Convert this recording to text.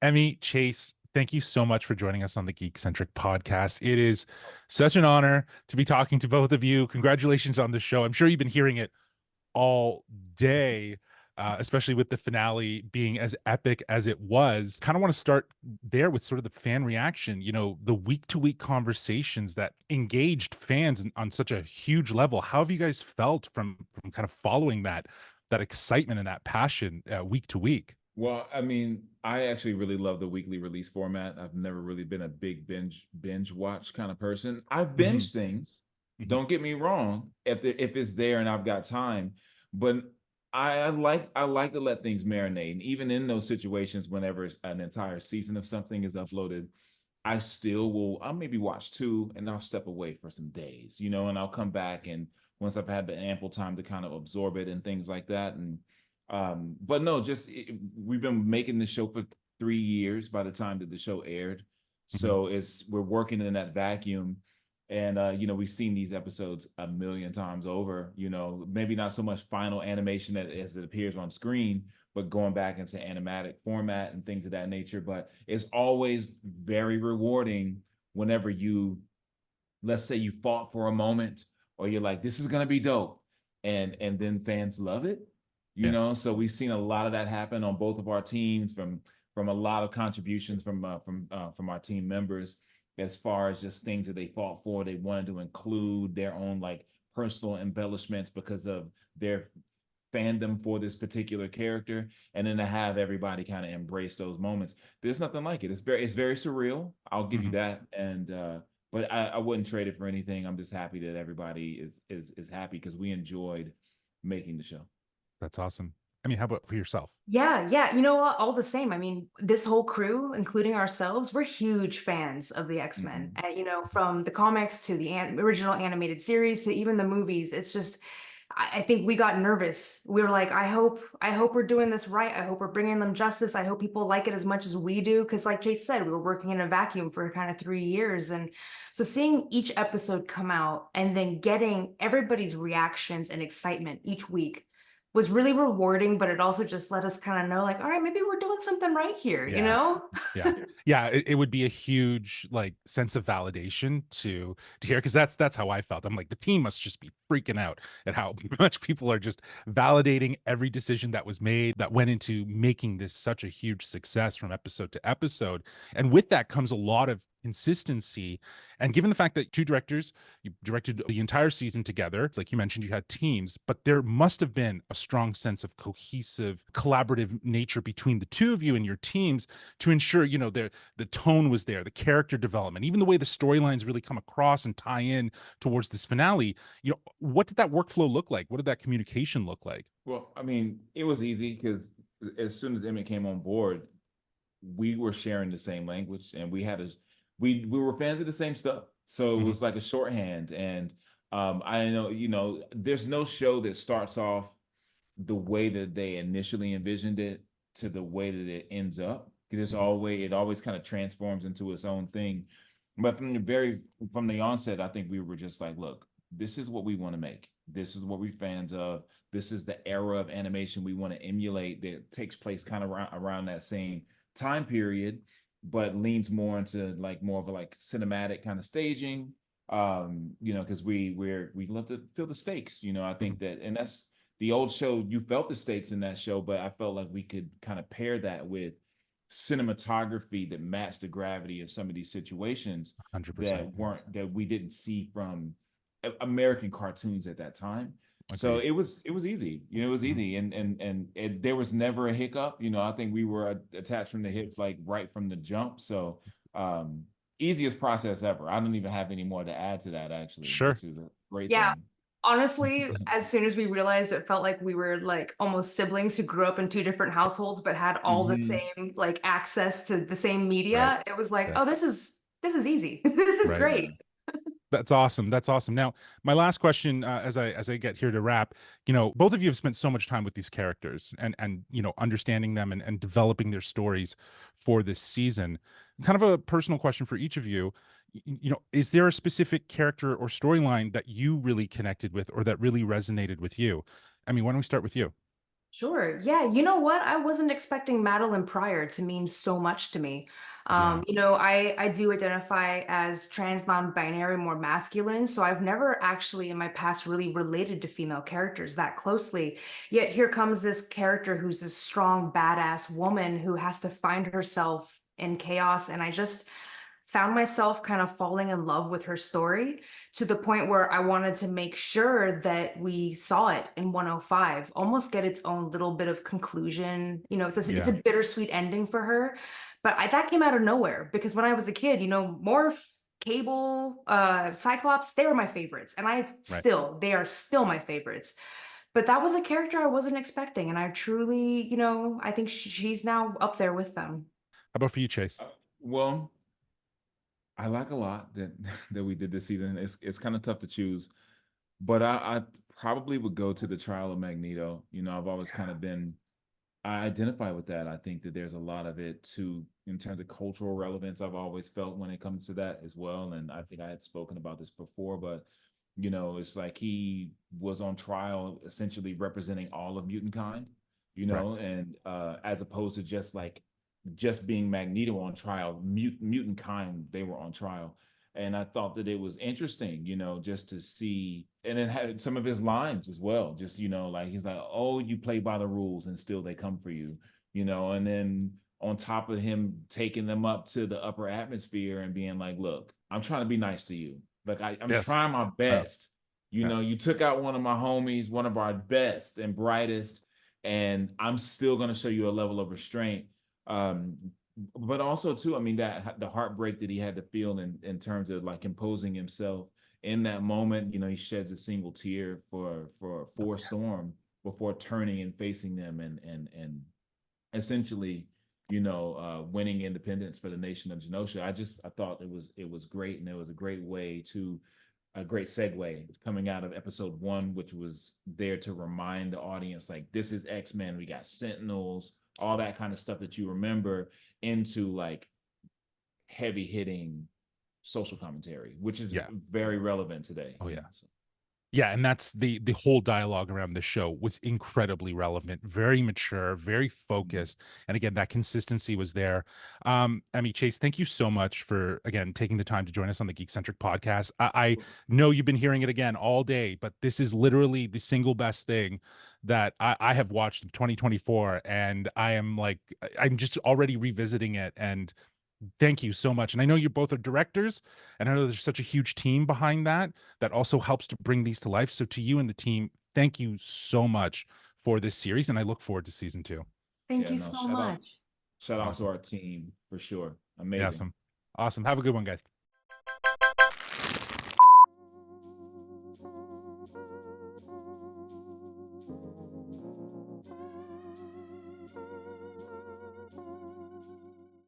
Emmy, Chase, thank you so much for joining us on the Geekcentric podcast. It is such an honor to be talking to both of you. Congratulations on the show. I'm sure you've been hearing it all day, especially with the finale being as epic as it was. Kind of want to start there with sort of the fan reaction, the week to week conversations that engaged fans on such a huge level. How have you guys felt from kind of following that excitement and that passion week to week? Well, I mean, I actually really love the weekly release format. I've never really been a big binge watch kind of person. I've Hmm. binged things. Hmm. Don't get me wrong, if it's there and I've got time, but I like to let things marinate. And even in those situations, whenever an entire season of something is uploaded, I'll maybe watch two and I'll step away for some days, and I'll come back and once I've had the ample time to kind of absorb it and things like that. And but no, we've been making this show for 3 years by the time that the show aired. Hmm. So we're working in that vacuum. And we've seen these episodes a million times over, maybe not so much final animation as it appears on screen, but going back into animatic format and things of that nature. But it's always very rewarding whenever let's say you fought for a moment or you're like, this is gonna be dope. And then fans love it, Yeah. So we've seen a lot of that happen on both of our teams from a lot of contributions from our team members as far as just things that they fought for. They wanted to include their own like personal embellishments because of their fandom for this particular character, and then to have everybody kind of embrace those moments. There's nothing like it. It's very surreal. I'll give you Hmm. that. And but I wouldn't trade it for anything. I'm just happy that everybody is happy because we enjoyed making the show. That's awesome. I mean, how about for yourself? Yeah, yeah. You know what? All the same. I mean, this whole crew, including ourselves, we're huge fans of the X-Men. Mhm. And, from the comics to the original animated series to even the movies, it's just, I think we got nervous. We were like, I hope we're doing this right. I hope we're bringing them justice. I hope people like it as much as we do. Because, like Jay said, we were working in a vacuum for kind of 3 years. And so seeing each episode come out and then getting everybody's reactions and excitement each week was really rewarding, but it also just let us kind of know, like, all right, maybe we're doing something right here, you Yeah. know? Yeah. Yeah. It would be a huge like sense of validation to hear because that's how I felt. I'm like, the team must just be freaking out at how much people are just validating every decision that was made that went into making this such a huge success from episode to episode. And with that comes a lot of consistency. And given the fact that two directors, you directed the entire season together, it's like you mentioned, you had teams, but there must have been a strong sense of cohesive, collaborative nature between the two of you and your teams to ensure, the tone was there, the character development, even the way the storylines really come across and tie in towards this finale. What did that workflow look like? What did that communication look like? Well, I mean, it was easy because as soon as Emmett came on board, we were sharing the same language and we were fans of the same stuff. So it Mhm. was like a shorthand. And I know, there's no show that starts off the way that they initially envisioned it to the way that it ends up. Because Mhm. it always kind of transforms into its own thing. But from the onset, I think we were just like, look, this is what we want to make. This is what we're fans of. This is the era of animation we want to emulate that takes place kind of around that same time period, but leans more into like more of a like cinematic kind of staging. Because we love to feel the stakes. I Mhm. think that, and that's the old show, you felt the stakes in that show, but I felt like we could kind of pair that with cinematography that matched the gravity of some of these situations 100%. Yeah. that we didn't see from American cartoons at that time. So Agreed. it was easy, it was Mhm. easy, and there was never a hiccup. I think we were attached from the hips like right from the jump. So um, easiest process ever. I don't even have any more to add to that actually, Sure. which is a great Yeah. thing. Honestly, as soon as we realized, it felt like we were like almost siblings who grew up in two different households but had all the Hmm. same like access to the same Right. media. It was like, Right. oh, this is easy. This is Right. great. Yeah. That's awesome. That's awesome. Now, my last question, as I get here to wrap, both of you have spent so much time with these characters and understanding them and developing their stories for this season. Kind of a personal question for each of you. Is there a specific character or storyline that you really connected with or that really resonated with you? I mean, why don't we start with you? Sure. Yeah. You know what? I wasn't expecting Madeline Pryor to mean so much to me. Yeah. I do identify as trans non-binary, more masculine, so I've never actually in my past really related to female characters that closely. Yet here comes this character who's this strong, badass woman who has to find herself in chaos, and I just found myself kind of falling in love with her story to the point where I wanted to make sure that we saw it in 105, almost get its own little bit of conclusion. It's Yeah. a bittersweet ending for her. But that came out of nowhere because when I was a kid, Morph, Cable, Cyclops, they were my favorites. And Right. they are still my favorites. But that was a character I wasn't expecting. And I truly, I think she's now up there with them. How about for you, Chase? Well, I like a lot that that we did this season. It's kind of tough to choose, but I probably would go to the trial of Magneto. I've always kind of been I identify with that. I think that there's a lot of it too in terms of cultural relevance. I've always felt when it comes to that as well. And I think I had spoken about this before, but it's like he was on trial essentially representing all of mutant kind, Right. and as opposed to just being Magneto on trial, mutant kind, they were on trial. And I thought that it was interesting, just to see, and it had some of his lines as well. Just, like he's like, oh, you play by the rules and still they come for you, and then on top of him taking them up to the upper atmosphere and being like, look, I'm trying to be nice to you. Like I'm Yes. trying my best. Yeah. You took out one of my homies, one of our best and brightest, and I'm still gonna show you a level of restraint. Um, but also too, I mean, that the heartbreak that he had to feel in terms of like imposing himself in that moment. He sheds a single tear for Storm before turning and facing them and essentially, winning independence for the nation of Genosha. I thought it was great, and it was a great way to a great segue coming out of episode 1, which was there to remind the audience like this is X-Men. We got Sentinels, all that kind of stuff that you remember, into like heavy hitting social commentary, which is Yeah. very relevant today. Oh yeah. Yeah, and that's the whole dialogue around the show was incredibly relevant, very mature, very focused, and again, that consistency was there. I mean, Chase, thank you so much for again taking the time to join us on the Geekcentric podcast. I know you've been hearing it again all day, but this is literally the single best thing that I have watched of 2024, and I'm just already revisiting it, and thank you so much. And I know you both are directors, and I know there's such a huge team behind that also helps to bring these to life. So to you and the team, thank you so much for this series, and I look forward to season 2. Thank Yeah, you no, so much. shout out to Awesome. our team for sure. Yeah, Amazing. awesome. Awesome. Have a good one, guys.